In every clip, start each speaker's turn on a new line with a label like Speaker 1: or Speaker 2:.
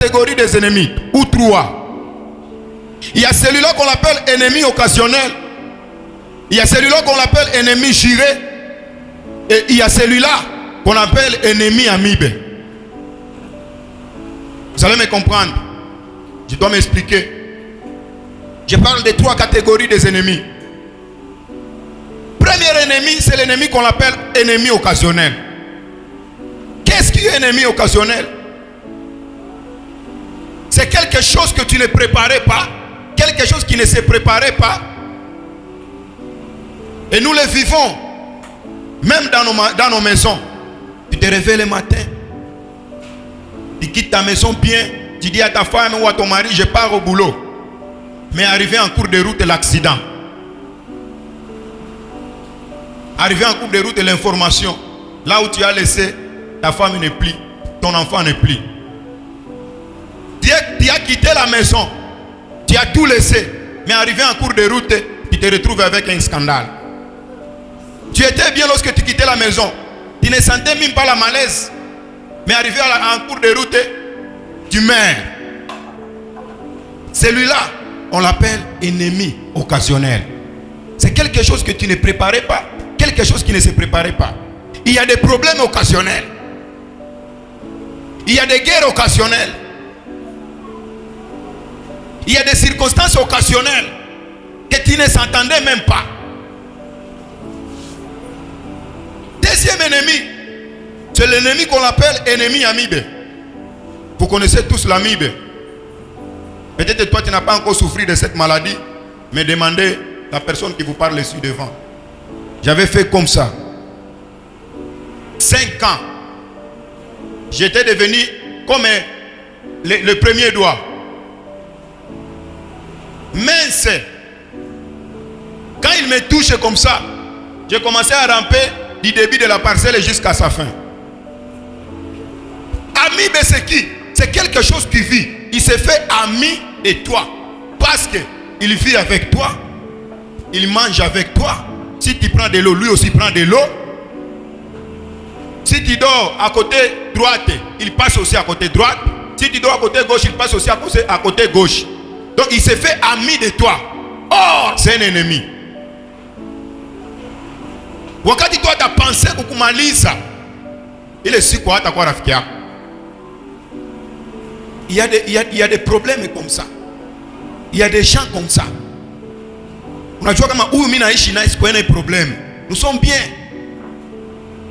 Speaker 1: catégories des ennemis, ou trois. Il y a celui-là qu'on appelle ennemi occasionnel. Il y a celui-là qu'on appelle ennemi juré. Et il y a celui-là qu'on appelle ennemi amibe. Vous allez me comprendre. Je dois m'expliquer. Je parle des trois catégories des ennemis. Premier ennemi, c'est l'ennemi qu'on appelle ennemi occasionnel. Qu'est-ce qui est ennemi occasionnel? C'est quelque chose que tu ne préparais pas, quelque chose qui ne se préparait pas. Et nous le vivons, même dans nos maisons. Tu te réveilles le matin, tu quittes ta maison bien, tu dis à ta femme ou à ton mari, je pars au boulot. Mais arrivé en cours de route, l'accident. Arrivé en cours de route, l'information. Là où tu as laissé, ta femme n'est plus, ton enfant n'est plus. Tu as quitté la maison, tu as tout laissé. Mais arrivé en cours de route, tu te retrouves avec un scandale. Tu étais bien lorsque tu quittais la maison. Tu ne sentais même pas la malaise. Mais arrivé en cours de route, tu meurs. Celui-là, on l'appelle ennemi occasionnel. C'est quelque chose que tu ne préparais pas, quelque chose qui ne se préparait pas. Il y a des problèmes occasionnels. Il y a des guerres occasionnelles. Il y a des circonstances occasionnelles que tu ne s'entendais même pas. Deuxième ennemi, c'est l'ennemi qu'on appelle ennemi amibe. Vous connaissez tous l'amibe. Peut-être toi tu n'as pas encore souffert de cette maladie, mais demandez à la personne qui vous parle ici devant. J'avais fait comme ça. 5 ans. J'étais devenu comme le premier doigt. Mince. Quand il me touche comme ça, j'ai commencé à ramper du début de la parcelle jusqu'à sa fin. Ami, c'est qui? C'est quelque chose qui vit. Il se fait ami de toi. Parce qu'il vit avec toi. Il mange avec toi. Si tu prends de l'eau, lui aussi prend de l'eau. Si tu dors à côté droite, il passe aussi à côté droite. Si tu dors à côté gauche, il passe aussi à côté gauche. Donc il se fait ami de toi. Or, c'est un ennemi. Wakati toi tu as pensé kukumaliza, il est si quoi ta kwa rafiki yako. Il y a des problèmes comme ça. Il y a des gens comme ça. Unajua kama huyu mimi naishi naye sikuwa na problème. Nous sommes bien.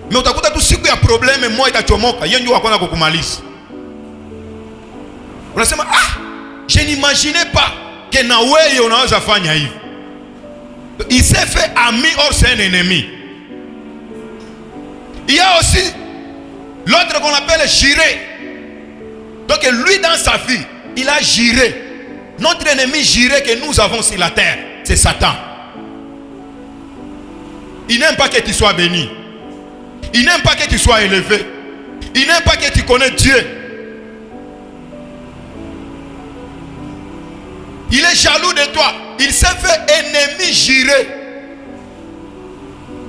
Speaker 1: Mais utakuta tu siku ya problème moja itachomoka, yeye ndio akona kukumaliza. Unasema je n'imaginais pas que na wewe unaweza fanya hivi. Il s'est fait ami, or c'est un ennemi. Il y a aussi l'autre qu'on appelle juré. Donc lui dans sa vie, il a juré. Notre ennemi juré que nous avons sur la terre, c'est Satan. Il n'aime pas que tu sois béni. Il n'aime pas que tu sois élevé. Il n'aime pas que tu connais Dieu. Il est jaloux de toi. Il s'est fait ennemi juré.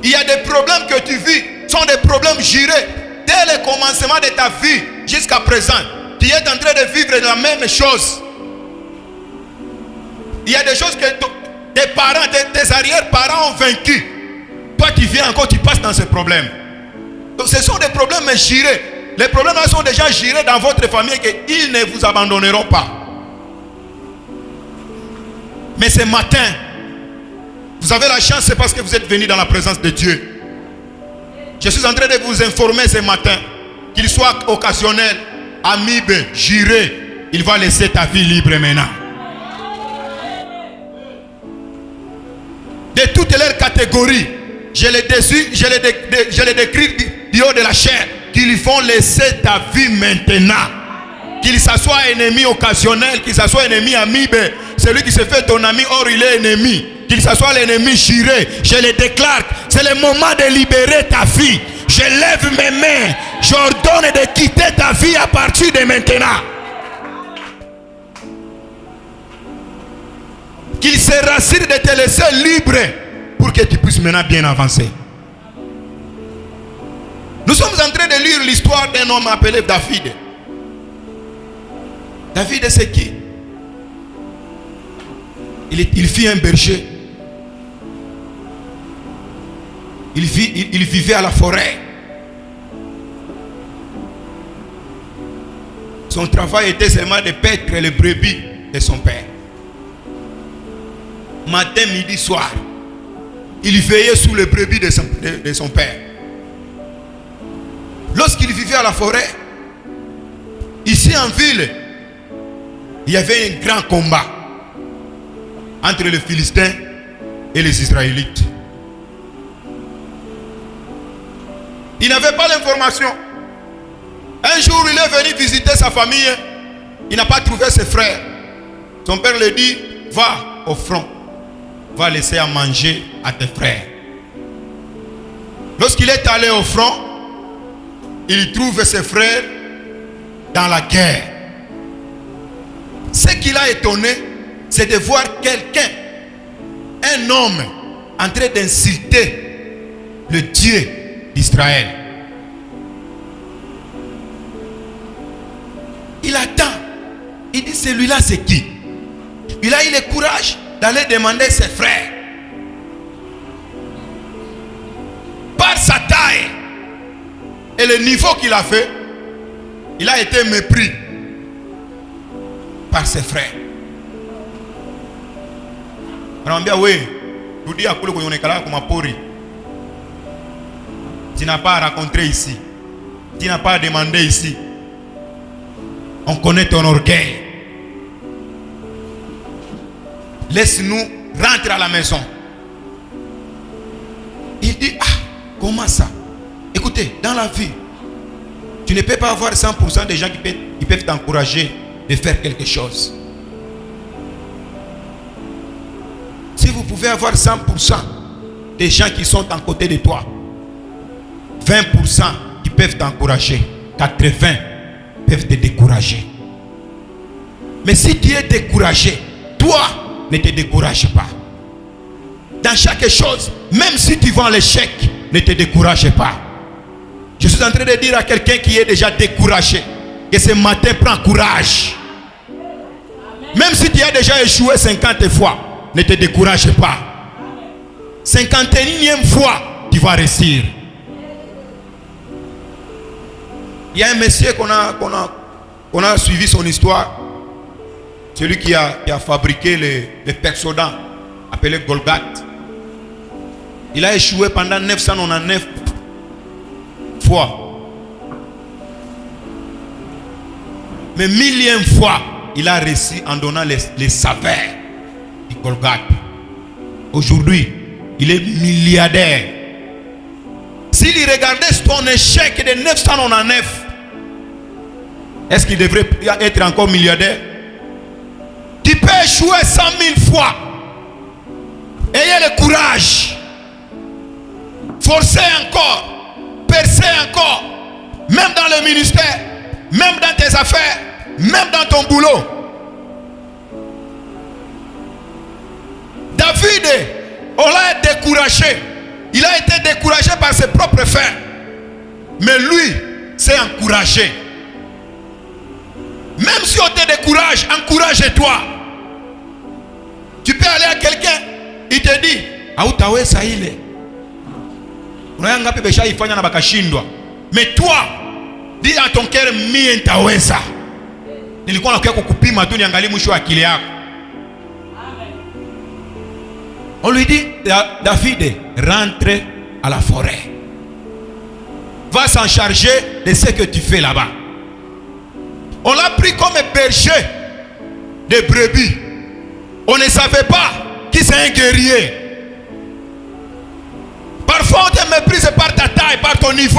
Speaker 1: Il y a des problèmes que tu vis, sont des problèmes jurés. Dès le commencement de ta vie jusqu'à présent, tu es en train de vivre la même chose. Il y a des choses que tes parents, tes arrière-parents ont vaincu. Toi tu viens encore, tu passes dans ces problèmes. Donc ce sont des problèmes jurés. Les problèmes là sont déjà jurés dans votre famille qu'ils ne vous abandonneront pas. Mais ce matin, vous avez la chance, c'est parce que vous êtes venus dans la présence de Dieu. Je suis en train de vous informer ce matin, qu'il soit occasionnel, amibe, juré, il va laisser ta vie libre maintenant. De toutes leurs catégories, je les décris du haut de la chair, qu'ils vont laisser ta vie maintenant. Qu'il s'assoit ennemi occasionnel, qu'il s'assoit ennemi amibe, celui qui se fait ton ami, or il est ennemi. Qu'il s'assoit l'ennemi juré, je le déclare, c'est le moment de libérer ta vie. Je lève mes mains, j'ordonne de quitter ta vie à partir de maintenant. Qu'il se rassure de te laisser libre pour que tu puisses maintenant bien avancer. Nous sommes en train de lire l'histoire d'un homme appelé David. David, c'est qui? Il fit un berger. Il vivait à la forêt. Son travail était seulement de paître les brebis de son père. Matin, midi, soir, il veillait sous les brebis de son père. Lorsqu'il vivait à la forêt, ici en ville, il y avait un grand combat entre les Philistins et les Israélites. Il n'avait pas l'information. Un jour, il est venu visiter sa famille. Il n'a pas trouvé ses frères. Son père lui dit, va au front. Va laisser à manger à tes frères. Lorsqu'il est allé au front, il trouve ses frères dans la guerre. Ce qui l'a étonné, c'est de voir quelqu'un, un homme, en train d'insulter le Dieu d'Israël. Il attend. Il dit, celui-là c'est qui? Il a eu le courage d'aller demander ses frères. Par sa taille et le niveau qu'il a fait, il a été mépris par ses frères. Tu n'as pas à rencontrer ici. Tu n'as pas à demander ici. On connaît ton orgueil. Laisse-nous rentrer à la maison. Il dit, ah, comment ça? Écoutez, dans la vie, tu ne peux pas avoir 100% des gens qui peuvent t'encourager de faire quelque chose. Si vous pouvez avoir 100% des gens qui sont à côté de toi, 20% qui peuvent t'encourager, 80% peuvent te décourager. Mais si tu es découragé, toi, ne te décourage pas. Dans chaque chose, même si tu vends l'échec, ne te décourage pas. Je suis en train de dire à quelqu'un qui est déjà découragé que ce matin, prends courage. Même si tu as déjà échoué 50 fois, ne te décourage pas. 51e fois, tu vas réussir. Il y a un monsieur qu'on a suivi son histoire. Celui qui a fabriqué les persodents, appelé Golgoth. Il a échoué pendant 999 fois. Mais 1000e fois, il a réussi en donnant les saveurs du Golgoth. Aujourd'hui, il est milliardaire. S'il regardait son échec de 999, est-ce qu'il devrait être encore milliardaire? Tu peux échouer 100 000 fois. Ayez le courage. Forcez encore. Percez encore. Même dans le ministère. Même dans tes affaires. Même dans ton boulot. David, on l'a découragé. Il a été découragé par ses propres frères. Mais lui s'est encouragé. Même si on te décourage, encourage-toi. Tu peux aller à quelqu'un, il te dit, hautaweza ile. Mais toi, dis à ton cœur, mie nitaweza. Nilikuwa nakuja kukupima tu niangalie mwisho wa akili yako. On lui dit, David, rentre à la forêt. Va s'en charger de ce que tu fais là-bas. On l'a pris comme berger de brebis. On ne savait pas qui c'est un guerrier. Parfois on te méprise par ta taille, par ton niveau,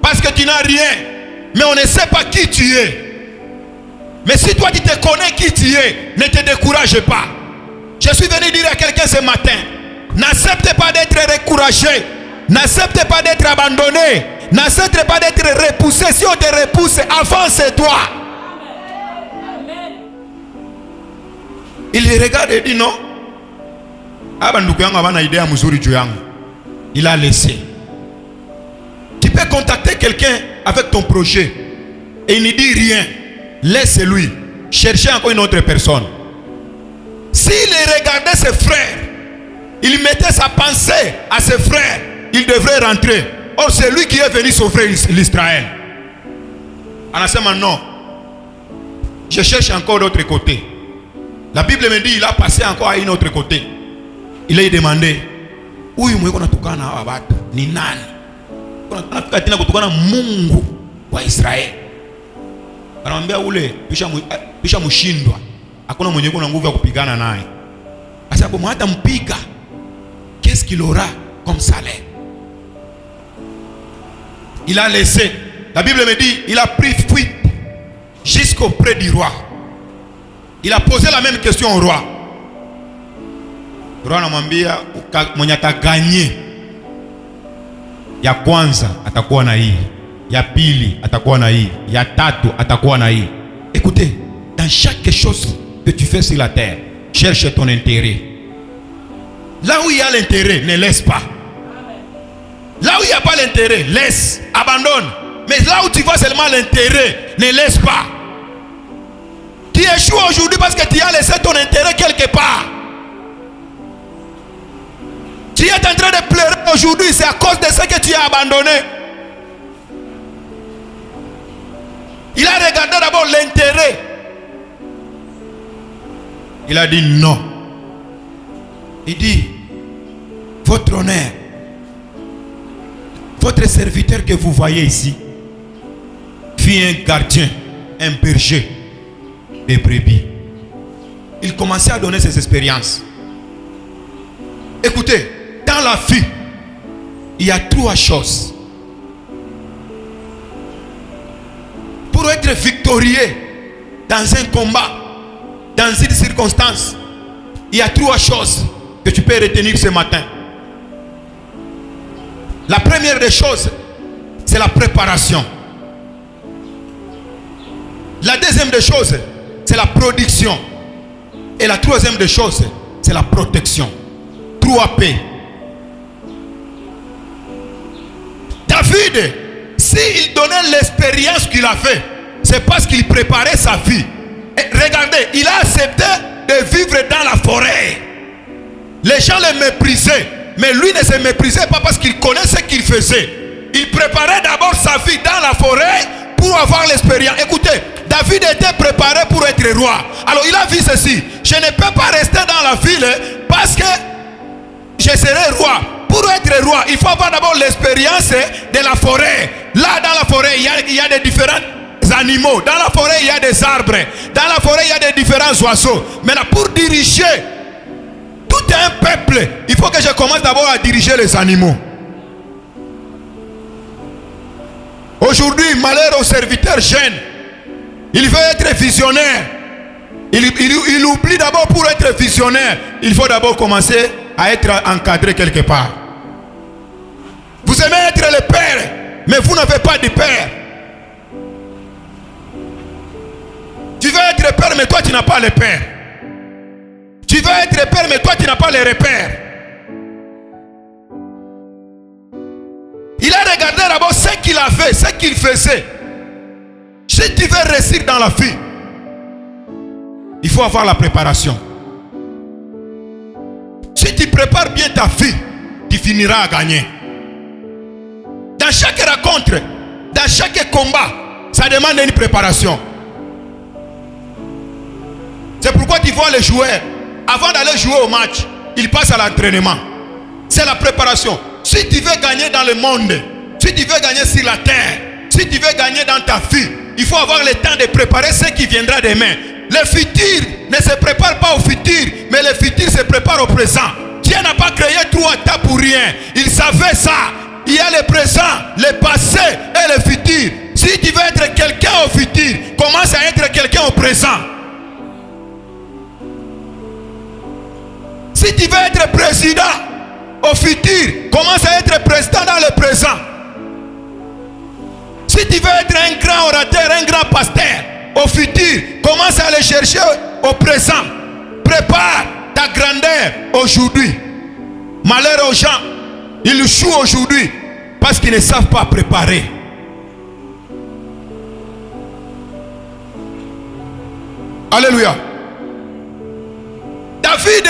Speaker 1: parce que tu n'as rien. Mais on ne sait pas qui tu es. Mais si toi tu te connais qui tu es, ne te décourage pas. Je suis venu dire à quelqu'un ce matin, n'accepte pas d'être découragé. N'accepte pas d'être abandonné. N'accepte pas d'être repoussé. Si on te repousse, avance-toi. Il regarde et dit non. Il a laissé. Tu peux contacter quelqu'un avec ton projet et il ne dit rien. laisse-lui. Cherchez encore une autre personne. S'il regardait ses frères, il mettait sa pensée à ses frères, il devrait rentrer. Or, c'est lui qui est venu sauver l'Israël. Anasema non. Je cherche encore l'autre côté. La Bible me dit, il a passé encore à un autre côté. Il a demandé, huyu mwenye kunatukana hawa watu ni nani? Kunafika tena kutukana Mungu wa Israeli. Anamwambia ule pisha mshindwa. Hakuna mwenye kuna nguvu ya kupigana naye. Sasa kwa hata mpiga, qu'est-ce qu'il aura comme salaire? Il a laissé. La Bible me dit, il a pris fuite jusqu'auprès du roi. Il a posé la même question au roi. Le roi anamwambia mwenye ataganye ya kwanza atakuwa na hii, ya pili atakuwa na hii, ya tatu atakuwa na hii. Écoutez, dans chaque chose que tu fais sur la terre, cherche ton intérêt. Là où il y a l'intérêt, ne laisse pas. Là où il n'y a pas l'intérêt, laisse, abandonne. Mais là où tu vois seulement l'intérêt, ne laisse pas. Tu échoues aujourd'hui parce que tu as laissé ton intérêt quelque part. Tu es en train de pleurer aujourd'hui, c'est à cause de ce que tu as abandonné. Il a regardé d'abord l'intérêt. Il a dit non. Il dit, votre honneur, votre serviteur que vous voyez ici, fut un gardien, un berger des brebis. Il commençait à donner ses expériences. Écoutez, dans la vie, il y a trois choses. Pour être victorieux dans un combat, dans une circonstance, il y a trois choses que tu peux retenir ce matin. La première des choses, c'est la préparation. La deuxième des choses, c'est la production. Et la troisième des choses, c'est la protection. 3P. David, s'il donnait l'expérience qu'il a fait, c'est parce qu'il préparait sa vie. Et regardez, il a accepté de vivre dans la forêt. Les gens le méprisaient, mais lui ne se méprisait pas parce qu'il connaissait ce qu'il faisait. Il préparait d'abord sa vie dans la forêt pour avoir l'expérience. Écoutez, David était préparé pour être roi. Alors il a vu ceci: je ne peux pas rester dans la ville parce que je serai roi. Pour être roi, il faut avoir d'abord l'expérience de la forêt. Là, dans la forêt, il y a des différents animaux. Dans la forêt, il y a des arbres. Dans la forêt, il y a des différents oiseaux. Maintenant, pour diriger tout un peuple, il faut que je commence d'abord à diriger les animaux. Aujourd'hui, malheur au serviteur jeune. Il veut être visionnaire. Il oublie d'abord, pour être visionnaire, il faut d'abord commencer à être encadré quelque part. Vous aimez être le père, mais vous n'avez pas de père. Tu veux être père, mais toi tu n'as pas le père. Tu veux être père, mais toi tu n'as pas les repères. Il a regardé d'abord ce qu'il a fait, ce qu'il faisait. Si tu veux réussir dans la vie, il faut avoir la préparation. Si tu prépares bien ta vie, tu finiras à gagner. Dans chaque rencontre, dans chaque combat, ça demande une préparation. C'est pourquoi tu vois les joueurs, avant d'aller jouer au match, ils passent à l'entraînement. C'est la préparation. Si tu veux gagner dans le monde, si tu veux gagner sur la terre, si tu veux gagner dans ta vie, il faut avoir le temps de préparer ce qui viendra demain. Le futur ne se prépare pas au futur, mais le futur se prépare au présent. Dieu n'a pas créé trois états pour rien. Il savait ça. Il y a le présent, le passé et le futur. Si tu veux être quelqu'un au futur, commence à être quelqu'un au présent. Si tu veux être président au futur, commence à être président dans le présent. Si tu veux être un grand orateur, un grand pasteur, au futur, commence à aller chercher au présent. Prépare ta grandeur aujourd'hui. Malheur aux gens, ils échouent aujourd'hui parce qu'ils ne savent pas préparer. Alléluia. David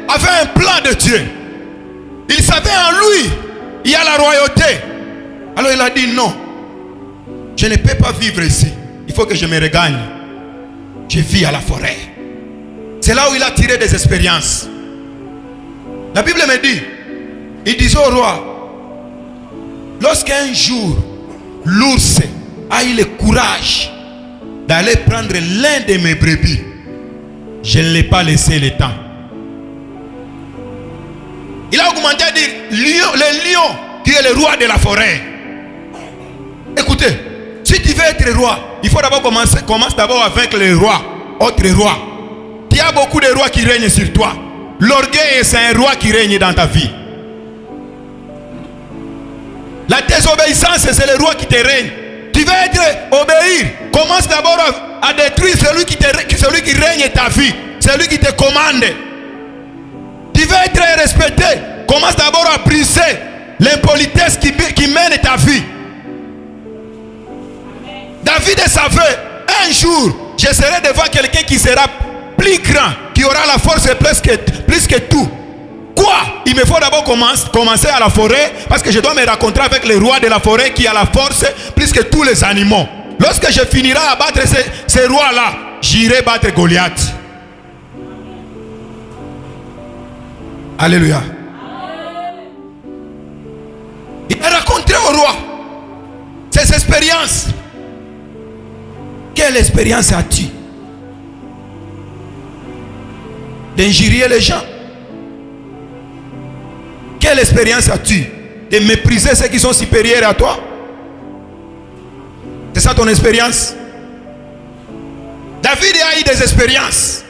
Speaker 1: avait un plan de Dieu. Il savait en lui, il y a la royauté. Alors il a dit non, je ne peux pas vivre ici. Il faut que je me regagne. Je vis à la forêt. C'est là où il a tiré des expériences. La Bible me dit, il disait au roi, lorsqu'un jour, l'ours a eu le courage d'aller prendre l'un de mes brebis, je ne l'ai pas laissé le temps. Il a augmenté à dire, le lion qui est le roi de la forêt. Écoutez, si tu veux être roi, il faut d'abord commence d'abord avec les rois, autres rois. Il y a beaucoup de rois qui règnent sur toi. L'orgueil, c'est un roi qui règne dans ta vie. La désobéissance, c'est le roi qui te règne. Tu veux être obéir, commence d'abord à détruire celui qui règne ta vie, celui qui te commande. Tu veux être respecté, commence d'abord à briser l'impolitesse qui mène ta vie. David savait, un jour, je serai devant quelqu'un qui sera plus grand, qui aura la force plus que tout. Quoi? Il me faut d'abord commencer à la forêt, parce que je dois me rencontrer avec le roi de la forêt qui a la force plus que tous les animaux. Lorsque je finirai à battre ces rois-là, j'irai battre Goliath. Alléluia. Il a raconté au roi ses expériences. Quelle expérience as-tu d'injurier les gens? Quelle expérience as-tu de mépriser ceux qui sont supérieurs à toi? C'est ça ton expérience? David a eu des expériences.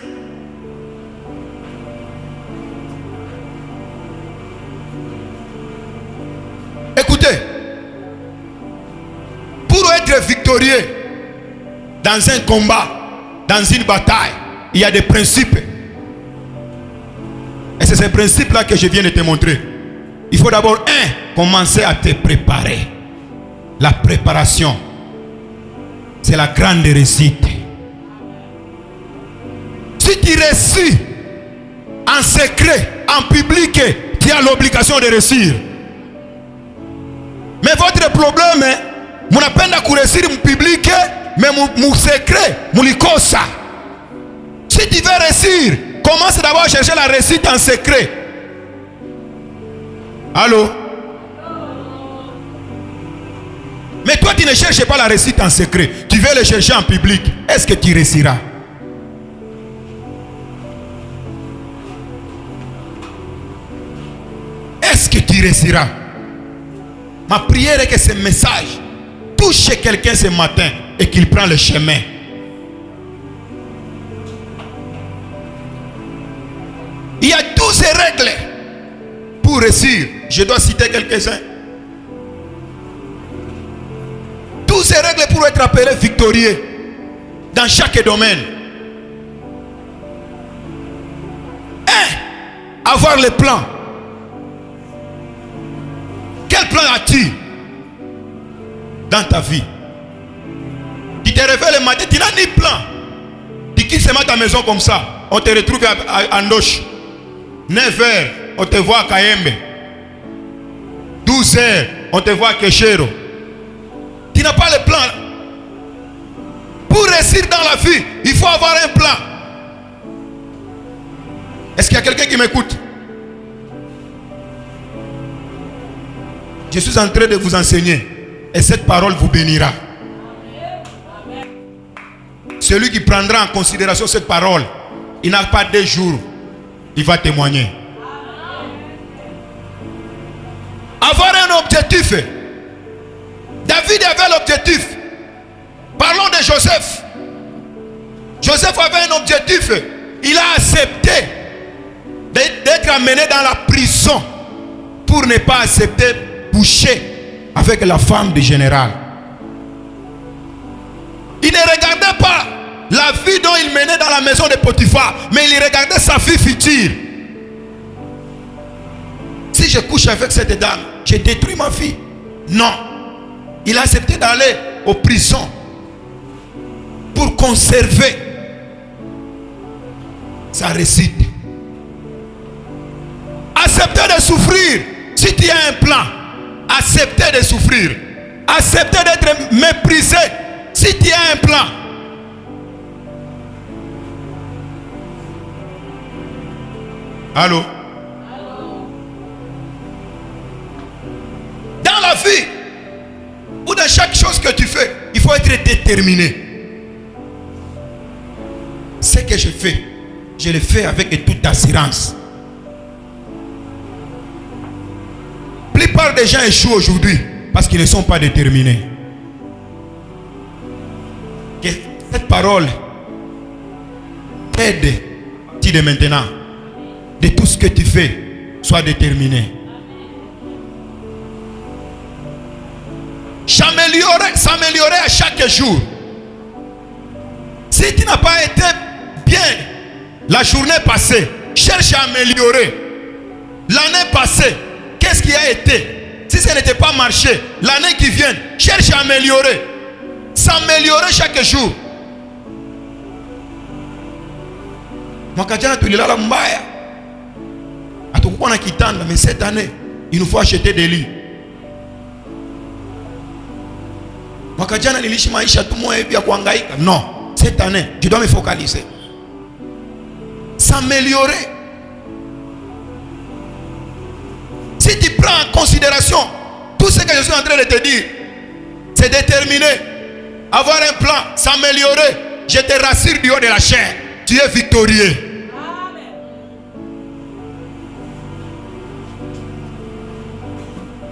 Speaker 1: Écoutez, pour être victorieux dans un combat, dans une bataille, il y a des principes. Et c'est ces principes-là que je viens de te montrer. Il faut d'abord, commencer à te préparer. La préparation, c'est la grande réussite. Si tu réussis en secret, en public, tu as l'obligation de réussir. Mais votre problème, vous n'avez pas de réussir en public, mais mon secret, mon likosa. Si tu veux réussir, commence d'abord à chercher la réussite en secret. Allô? Mais toi, tu ne cherches pas la réussite en secret. Tu veux le chercher en public. Est-ce que tu réussiras? Est-ce que tu réussiras? Ma prière est que ce message touche quelqu'un ce matin et qu'il prend le chemin. Il y a 12 règles pour réussir. Je dois citer quelques-uns. 12 règles pour être appelé victorieux dans chaque domaine. 1. Avoir le plan. Quel plan as-tu dans ta vie? Tu te réveilles le matin, tu n'as ni plan. Tu quittes seulement ta maison comme ça. On te retrouve à Ndoche. 9h, on te voit à Kayembe. 12h, on te voit à Keshero. Tu n'as pas le plan. Pour réussir dans la vie, il faut avoir un plan. Est-ce qu'il y a quelqu'un qui m'écoute? Je suis en train de vous enseigner. Et cette parole vous bénira. Celui qui prendra en considération cette parole, il n'a pas 2 jours, il va témoigner. Avoir un objectif. David avait l'objectif. Parlons de Joseph. Joseph avait un objectif. Il a accepté d'être amené dans la prison pour ne pas accepter coucher avec la femme du général. Il ne regardait pas la vie dont il menait dans la maison de Potiphar, mais il regardait sa vie future. Si je couche avec cette dame, je détruis ma vie. Non. Il a accepté d'aller aux prisons pour conserver sa réussite. Accepter de souffrir. Si tu as un plan, accepter de souffrir. Accepter d'être méprisé. Si tu as un plan. Allô? Dans la vie, ou dans chaque chose que tu fais, il faut être déterminé. Ce que je le fais avec toute assurance. La plupart des gens échouent aujourd'hui parce qu'ils ne sont pas déterminés. Que cette parole t'aide, tu de maintenant, de tout ce que tu fais, sois déterminé. S'améliorer à chaque jour. Si tu n'as pas été bien la journée passée, cherche à améliorer. L'année passée, qu'est-ce qui a été? Si ça n'était pas marché, l'année qui vient, cherche à améliorer. S'améliorer chaque jour. Mwakajana tulilala mbaya. Hatukuwa na kitanda, mais cette année, il nous faut acheter des lits. Mwakajana niliishi maisha tu moja hivi ya kuhangaika. Non, cette année, je dois me focaliser. S'améliorer. Si tu prends en considération tout ce que je suis en train de te dire, c'est déterminer, avoir un plan, s'améliorer. Je te rassure du haut de la chair, tu es victorieux. Amen.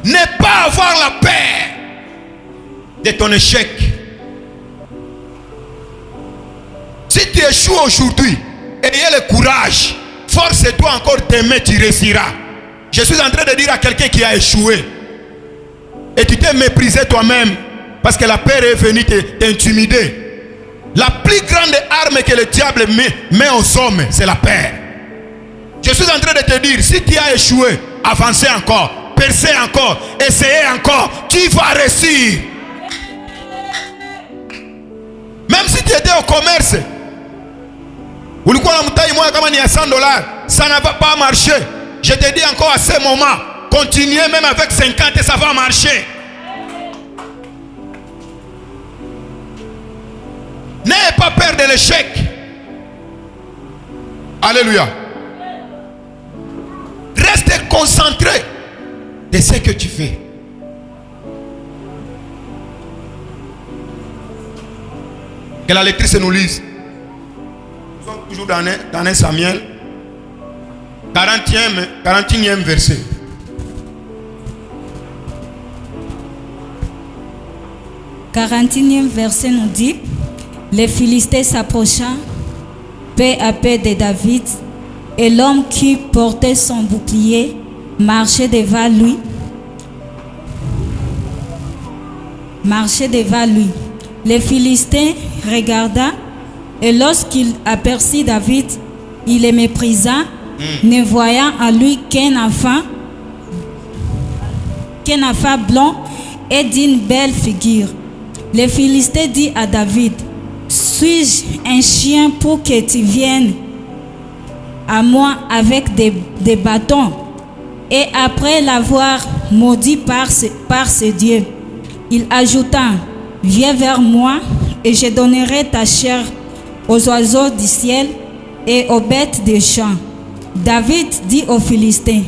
Speaker 1: Ne pas avoir la peur de ton échec. Si tu échoues aujourd'hui, ayez le courage, force-toi encore t'aimer, tu réussiras. Je suis en train de dire à quelqu'un qui a échoué et tu t'es méprisé toi-même parce que la peur est venue t'intimider. La plus grande arme que le diable met aux hommes, c'est la peur. Je suis en train de te dire, si tu as échoué, avancez encore, percez encore, essayez encore, tu vas réussir. Même si tu étais au commerce, ulikuwa na mtaji moja kama ni ya $100, ça n'a pas marché. Je te dis encore à ce moment, continuez même avec 50 et ça va marcher. N'ayez pas peur de l'échec. Alléluia. Reste concentré de ce que tu fais. Que la lectrice nous lise. Nous sommes toujours dans un Samuel 41e verset.
Speaker 2: « 41e verset nous dit, les Philistins s'approcha peu à peu de David, et l'homme qui portait son bouclier marchait devant lui. Les Philistins regarda, et lorsqu'il aperçut David, il le méprisa, ne voyant en lui qu'un enfant blond et d'une belle figure. Les Philistins dit à David, suis-je un chien pour que tu viennes à moi avec des bâtons? Et après l'avoir maudit par ce Dieu, il ajouta, viens vers moi et je donnerai ta chair aux oiseaux du ciel et aux bêtes des champs. David dit aux Philistins,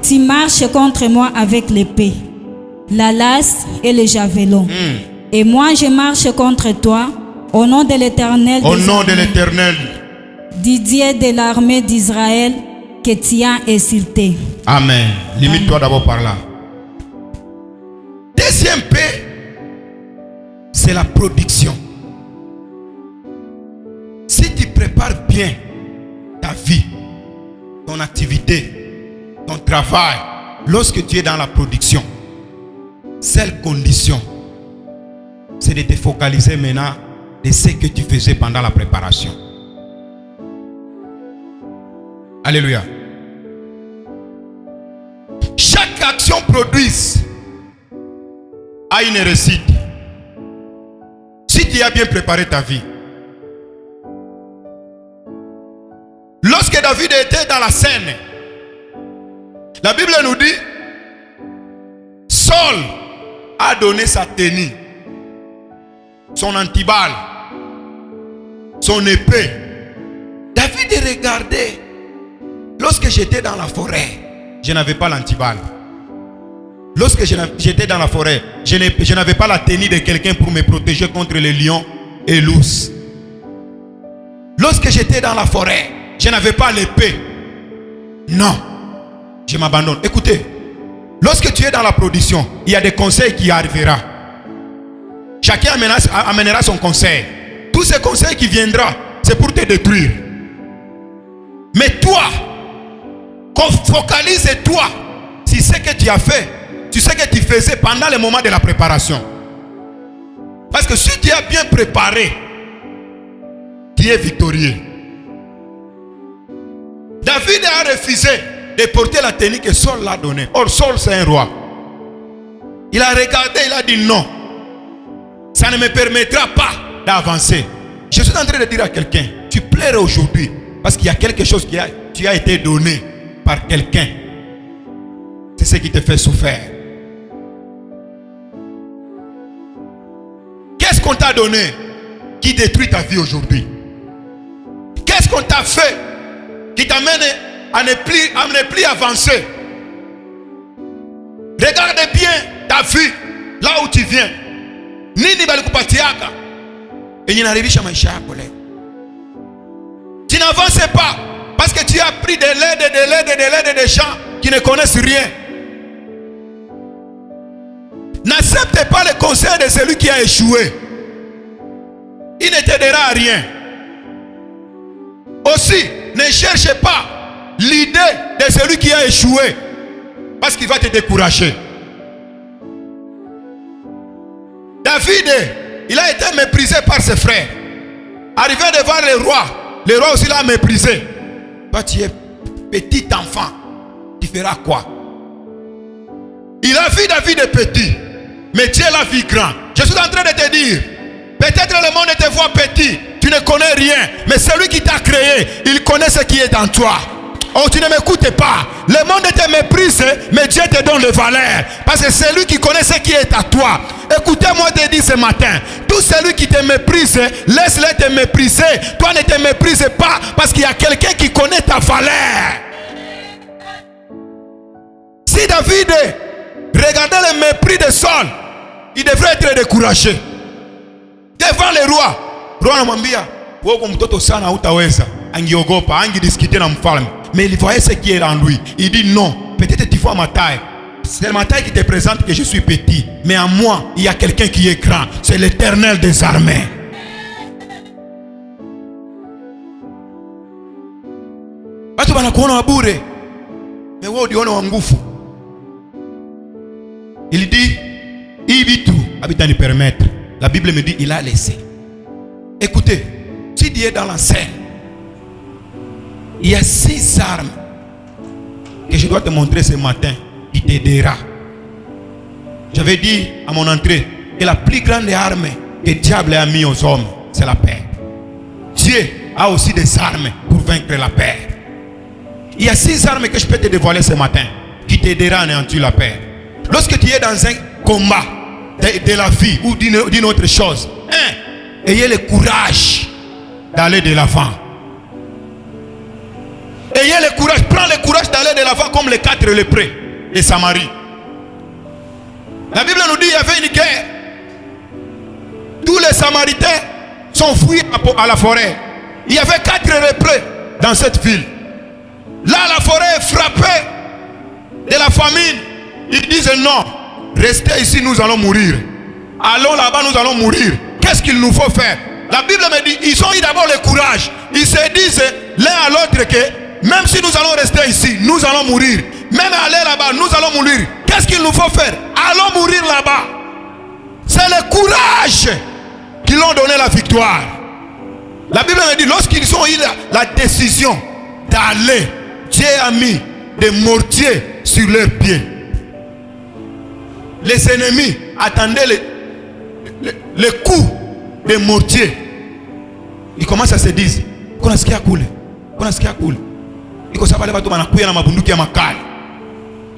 Speaker 2: tu marches contre moi avec l'épée, la lasse et le javelot. Et moi je marche contre toi au nom de l'Éternel.
Speaker 1: Au nom de l'Éternel.
Speaker 2: Du Dieu de l'armée d'Israël que tu as insulté.
Speaker 1: Amen. Limite-toi d'abord par là. Deuxième paix, c'est la production. Si tu prépares bien ta vie, ton activité, ton travail, lorsque tu es dans la production, seule condition, c'est de te focaliser maintenant de ce que tu faisais pendant la préparation. Alléluia. Chaque action produite a une réussite. Si tu as bien préparé ta vie, Lorsque David était dans la scène, la Bible nous dit, Saul a donné sa tenue, son antiballe, son épée. David regardait. Lorsque j'étais dans la forêt, je n'avais pas l'antiballe. Lorsque j'étais dans la forêt, je n'avais pas la tenue de quelqu'un pour me protéger contre les lions et l'ours. Lorsque j'étais dans la forêt, je n'avais pas l'épée. Non, je m'abandonne. Écoutez, lorsque tu es dans la production, il y a des conseils qui arriveront. Chacun amènera son conseil. Tous ces conseils qui viendront, c'est pour te détruire. Mais toi, focalise-toi sur ce que tu as fait. Tu sais que tu faisais pendant le moment de la préparation. Parce que si tu as bien préparé, tu es victorieux. David a refusé de porter la tenue que Saul l'a donnée. Or, Saul, c'est un roi. Il a regardé, il a dit non. Ça ne me permettra pas d'avancer. Je suis en train de dire à quelqu'un, tu plairais aujourd'hui parce qu'il y a quelque chose qui a été donné par quelqu'un. C'est ce qui te fait souffrir. Qu'est-ce qu'on t'a donné qui détruit ta vie aujourd'hui? Qu'est-ce qu'on t'a fait qui t'amène à ne plus avancer? Regarde bien ta vie, là où tu viens. Nini balikupatiaka et n'arrivisha maisha yako leo. Tu n'avances pas parce que tu as pris de l'aide des gens qui ne connaissent rien. N'accepte pas le conseil de celui qui a échoué. Il ne t'aidera à rien. Aussi, ne cherche pas l'idée de celui qui a échoué parce qu'il va te décourager. David, il a été méprisé par ses frères. Arrivé devant le roi aussi l'a méprisé. Toi, tu es petit enfant. Tu feras quoi? Il a vu David petit, mais Dieu l'a vu grand. Je suis en train de te dire, peut-être le monde te voit petit, tu ne connais rien, mais celui qui t'a créé, il connaît ce qui est en toi. Oh, tu ne m'écoutes pas. Le monde te méprise, mais Dieu te donne le valeur. Parce que c'est lui qui connaît ce qui est à toi. Écoutez-moi te dire ce matin, tout celui qui te méprise, laisse-le te mépriser. Toi ne te méprise pas, parce qu'il y a quelqu'un qui connaît ta valeur. Si David regardait le mépris de Saul, il devrait être découragé. Devant le roi anamwambia, wewe mtoto sana hutaweza. Angiogopa, angidiscuter na mfalme. Mais il voyait ce qui est en lui. Il dit non, peut-être tu vois ma taille. C'est ma taille qui te présente que je suis petit. Mais en moi, il y a quelqu'un qui est grand. C'est l'Éternel des armées. Watu wanakuona wabure. Mais wewe udiona wa nguvu. Il dit, il vit tout, habitani permettre. La Bible me dit, il a laissé. Écoutez, si Dieu est dans la scène, il y a 6 armes que je dois te montrer ce matin qui t'aidera. J'avais dit à mon entrée que la plus grande arme que le diable a mis aux hommes, c'est la paix. Dieu a aussi des armes pour vaincre la paix. Il y a 6 armes que je peux te dévoiler ce matin qui t'aidera à anéantir la paix. Lorsque tu es dans un combat de la vie ou d'une autre chose, ayez le courage d'aller de l'avant. Ayez le courage, prends le courage d'aller de l'avant comme les 4 lépreux de Samarie. La Bible nous dit qu'il y avait une guerre. Tous les Samaritains sont fouillés à la forêt. Il y avait 4 lépreux dans cette ville. Là, la forêt est frappée de la famine. Ils disent non, restez ici, nous allons mourir. Allons là-bas, nous allons mourir. Qu'est-ce qu'il nous faut faire? La Bible me dit, ils ont eu d'abord le courage. Ils se disent l'un à l'autre que même si nous allons rester ici, nous allons mourir. Même aller là-bas, nous allons mourir. Qu'est-ce qu'il nous faut faire? Allons mourir là-bas. C'est le courage qui leur donné la victoire. La Bible me dit, lorsqu'ils ont eu la décision d'aller, Dieu a mis des mortiers sur leurs pieds. Les ennemis attendaient les coups des mortiers. Ils commencent à se dire, qu'on a ce qui a coulé. iko sababu wale watu wanakuja na mabunduki ya makali.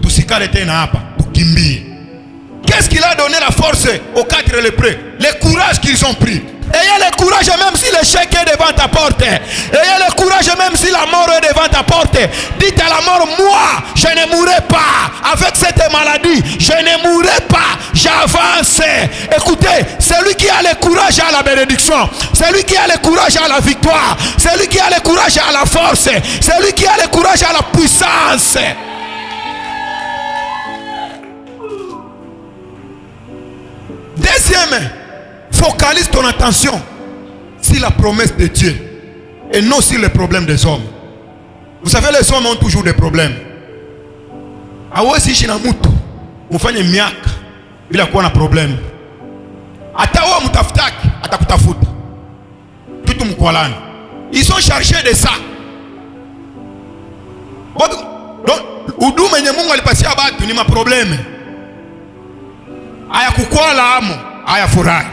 Speaker 1: Tusikale tena hapa, tukimbie. Qu'est-ce qu'il a donné la force aux 4 lépreux? Le courage qu'ils ont pris. Ayez le courage même si l'échec est devant ta porte. Ayez le courage même si la mort est devant ta porte. Dites à la mort, moi, je ne mourrai pas. Avec cette maladie, je ne mourrai pas. J'avance. Écoutez, celui qui a le courage a la bénédiction. Celui qui a le courage a la victoire. Celui qui a le courage a la force. Celui qui a le courage a la puissance. Deuxième, focalise ton attention sur la promesse de Dieu et non sur les problèmes des hommes. Vous savez, les hommes ont toujours des problèmes. Hawezi ishi na mtu mfanye miaka bila kuwa na problème. Hata wewe mtafutaki atakutafuta. Tutu mkwalani. Ils sont chargés de ça. Donc, huduma yenye Mungu alipatia watu ni maprobleme. Aya kukwala amo, aya furahi.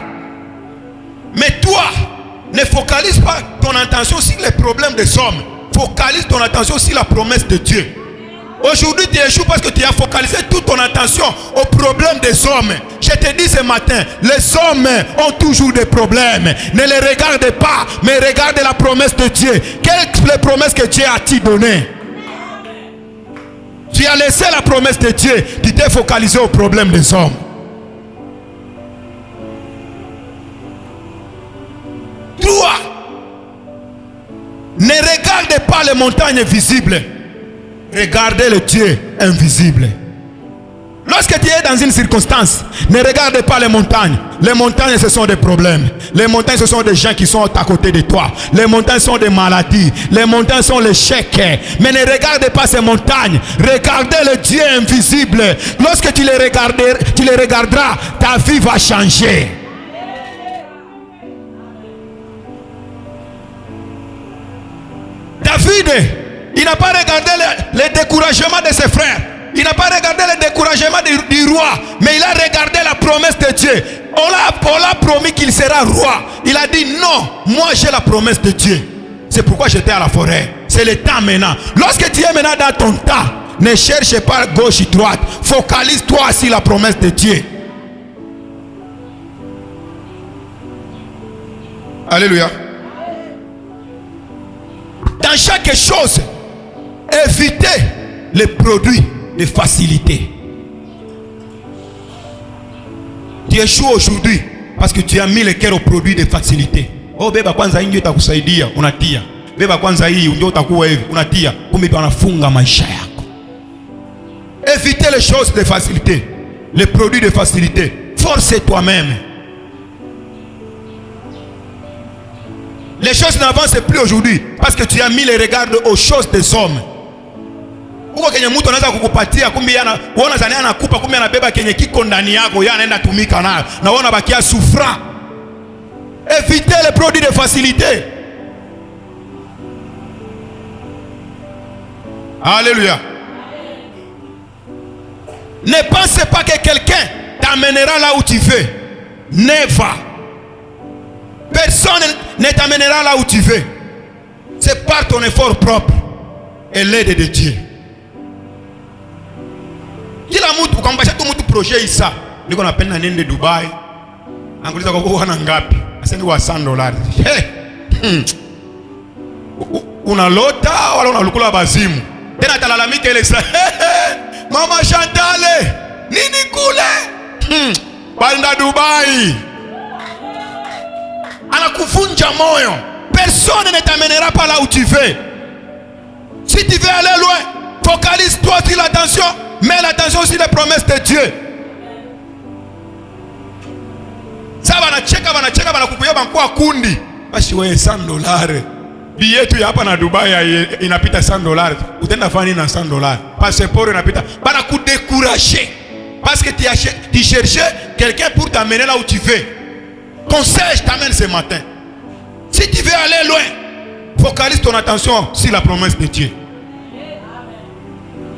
Speaker 1: Mais toi, ne focalise pas ton attention sur les problèmes des hommes. Focalise ton attention sur la promesse de Dieu. Aujourd'hui, tu échoues parce que tu as focalisé toute ton attention aux problèmes des hommes. Je te dis ce matin, les hommes ont toujours des problèmes. Ne les regarde pas, mais regarde la promesse de Dieu. Quelle est la promesse que Dieu a-t-il donnée? Tu as laissé la promesse de Dieu, tu t'es focalisé aux problèmes des hommes. Toi, ne regarde pas les montagnes visibles. Regardez le Dieu invisible. Lorsque tu es dans une circonstance, ne regarde pas les montagnes. Les montagnes, ce sont des problèmes. Les montagnes, ce sont des gens qui sont à côté de toi. Les montagnes sont des maladies. Les montagnes sont les chèques. Mais ne regarde pas ces montagnes. Regardez le Dieu invisible. Lorsque tu les regarderas, ta vie va changer. David, il n'a pas regardé le découragement de ses frères. Il n'a pas regardé le découragement du roi. Mais il a regardé la promesse de Dieu. On l'a promis qu'il sera roi. Il a dit non, moi j'ai la promesse de Dieu. C'est pourquoi j'étais à la forêt. C'est le temps maintenant. Lorsque tu es maintenant dans ton temps, ne cherche pas gauche et droite. Focalise-toi sur la promesse de Dieu. Alléluia. Dans chaque chose, évitez les produits de facilité. Tu échoues aujourd'hui parce que tu as mis le cœur aux produits de facilité. Oh beba kwanza hii ndio itakusaidia, unatia. Beba kwanza hii ndio utakuwa hivi, unatia. Kumbe ndio anafunga maisha yako. Évitez les choses de facilité, les produits de facilité. Force toi-même. Les choses n'avancent plus aujourd'hui parce que tu as mis les regards aux choses des hommes. Uko kenye mtu anaweza kukupatia kumbe yana uona zani anakupa kumbe anabeba kenye kiko ndani yako yeye anaenda tumika nayo na uona bakia souffrant. Évitez les produits de facilité. Alléluia. Ne pense pas que quelqu'un t'amènera là où tu veux. Never. Personne ne t'amènera là où tu veux. C'est par ton effort propre et l'aide de Dieu. Kila mtu ukambasha tu mtu projet isa. Niko napenda nende Dubai. Anguliza kwa kuwa na ngapi? Aseni wa $100. Hey. Unalota wala unalukula bazimu. Tena atalalamika ile saa. Mama Chantale, nini kule? Banda Dubai. Anakuvunja moyo. Personne ne t'amènera pas là où tu veux. Si tu veux aller loin, focalise-toi sur l'attention. Mets l'attention sur les promesses de Dieu. Ça wanacheka wanakukuya bankuwa kundi. Basi wewe $100. Bietu ya hapa na Dubai inapita $100. Utaenda fanya na $100. Passeport inapita. Bana kudécourager. Parce que tu cherchais quelqu'un pour t'amener là où tu veux. Conseil, je t'amène ce matin. Si tu veux aller loin, focalise ton attention sur la promesse de Dieu.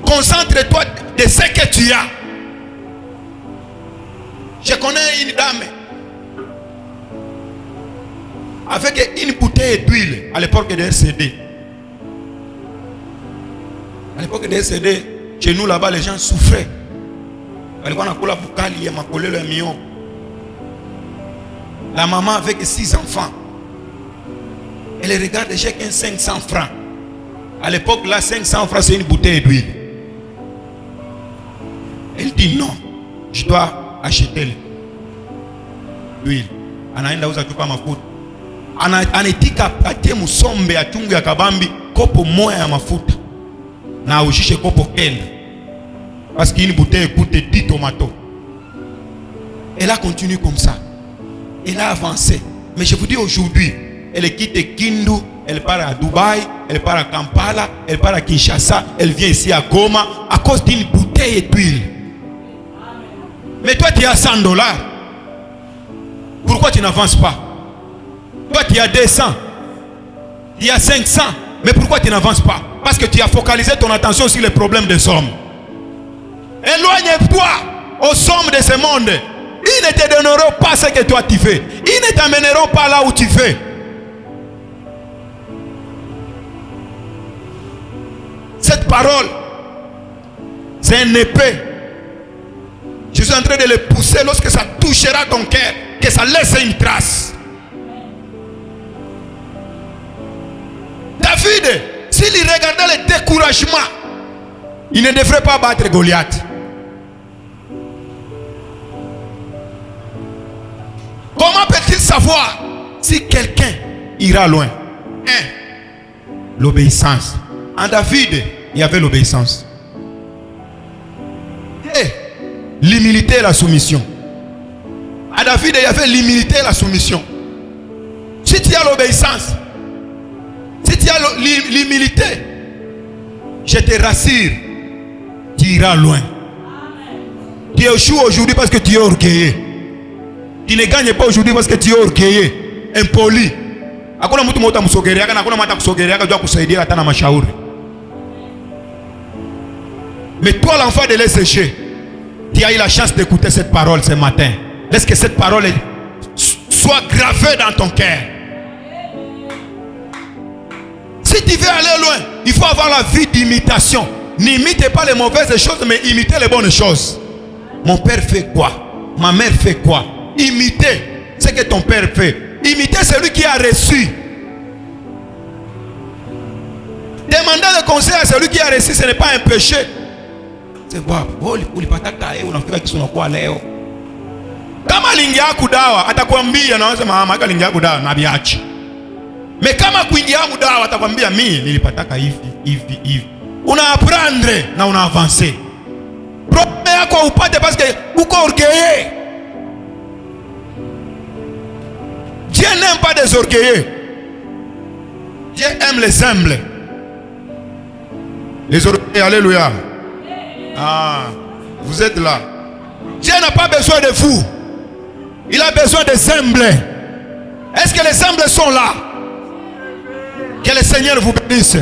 Speaker 1: Concentre-toi de ce que tu as. Je connais une dame avec une bouteille d'huile à l'époque de RCD. À l'époque des CD, chez nous là-bas, les gens souffraient. La maman avec 6 enfants. Elle regarde chacun 500 francs. À l'époque, là, 500 francs, c'est une bouteille d'huile. Elle dit non, je dois acheter l'huile. Anaenda uza chupa mafuta. Anatika atie musombe ya chungu ya kabambi kopo moya ya mafuta. Na ushishe kopo kenda. Parce qu'une bouteille coûte 10 tomates. Elle a continué comme ça. Elle a avancé. Mais je vous dis aujourd'hui, elle quitte Kindu, elle part à Dubaï, elle part à Kampala, elle part à Kinshasa, elle vient ici à Goma à cause d'une bouteille d'huile. Mais toi tu as 100 $. Pourquoi tu n'avances pas? Toi tu as 200, tu as 500, mais pourquoi tu n'avances pas? Parce que tu as focalisé ton attention sur les problèmes des hommes. Éloigne-toi aux hommes de ce monde. Ils ne te donneront pas ce que toi tu fais. Ils ne t'amèneront pas là où tu fais. Cette parole, c'est un épée. Je suis en train de le pousser. Lorsque ça touchera ton cœur, que ça laisse une trace. David, s'il regardait le découragement, il ne devrait pas battre Goliath. Comment peut-il savoir si quelqu'un ira loin? 1. L'obéissance. En David, il y avait l'obéissance. L'humilité et la soumission. À David, il y avait l'humilité et la soumission. Si tu as l'obéissance, si tu as l'humilité, je te rassure, tu iras loin. Tu échoues aujourd'hui parce que tu es orgueilleux. Tu ne gagnes pas aujourd'hui parce que tu es orgueilleux, impoli. Hakuna mtu mmoja msogelea kana hakuna mtu kusogelea kwa kusaidia hata na mashauri. Mais toi l'enfant de l'SG, tu as eu la chance d'écouter cette parole ce matin. Laisse que cette parole soit gravée dans ton cœur. Si tu veux aller loin, il faut avoir la vie d'imitation. N'imite pas les mauvaises choses, mais imitez les bonnes choses. Mon père fait quoi? Ma mère fait quoi? Imitez ce que ton père fait. Imitez celui qui a reçu. Demander le conseil à celui qui a reçu, ce n'est pas un péché. C'est quoi? Kama lingia kudawa atakwambia na wasema mama aka lingia kudawa na biachi. Mais kama kuingia kudawa atakwambia mimi nilipataka hivi. Una apprendre na una avancer. Problème yako upate parce que uko orgueilleux. Dieu n'aime pas des orgueilleux. Dieu aime les humbles. Les orgueilleux, alléluia. Ah, vous êtes là. Dieu n'a pas besoin de vous. Il a besoin des humbles. Est-ce que les humbles sont là? Que le Seigneur vous bénisse.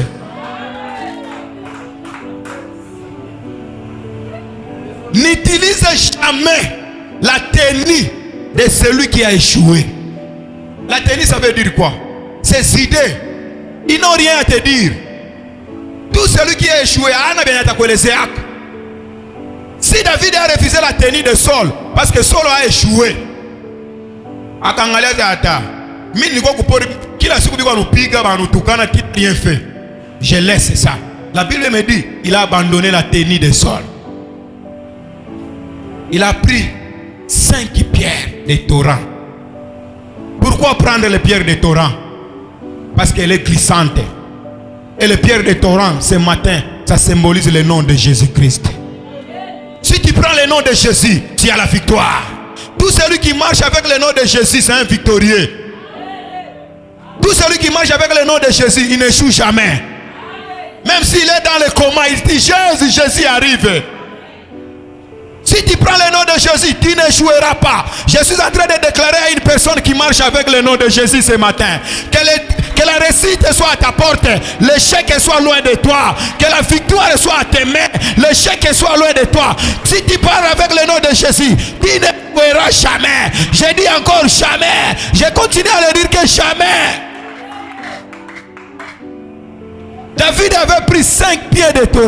Speaker 1: N'utilise jamais la tenue de celui qui a échoué. La tenue, ça veut dire quoi? Ces idées, ils n'ont rien à te dire. Tout celui qui a échoué, si David a refusé la tenue de Saul, parce que Saul a échoué, je laisse ça. La Bible me dit, il a abandonné la tenue de Saul. Il a pris 5 pierres de torrent. Pourquoi prendre les pierres de torrent? Parce qu'elle est glissante. Et les pierres de torrent, ce matin, ça symbolise le nom de Jésus-Christ. Si tu prends le nom de Jésus, tu as la victoire. Tout celui qui marche avec le nom de Jésus, c'est un victorieux. Tout celui qui marche avec le nom de Jésus, il n'échoue jamais. Même s'il est dans le coma, il dit Jésus, Jésus arrive. Si tu prends le nom de Jésus, tu n'échoueras pas. Je suis en train de déclarer à une personne qui marche avec le nom de Jésus ce matin que la réussite soit à ta porte, l'échec soit loin de toi, que la victoire soit à tes mains, l'échec soit loin de toi. Si tu parles avec le nom de Jésus, tu n'échoueras jamais. Je dis encore jamais. Je continue à le dire que jamais. David avait pris 5 pieds de torrent.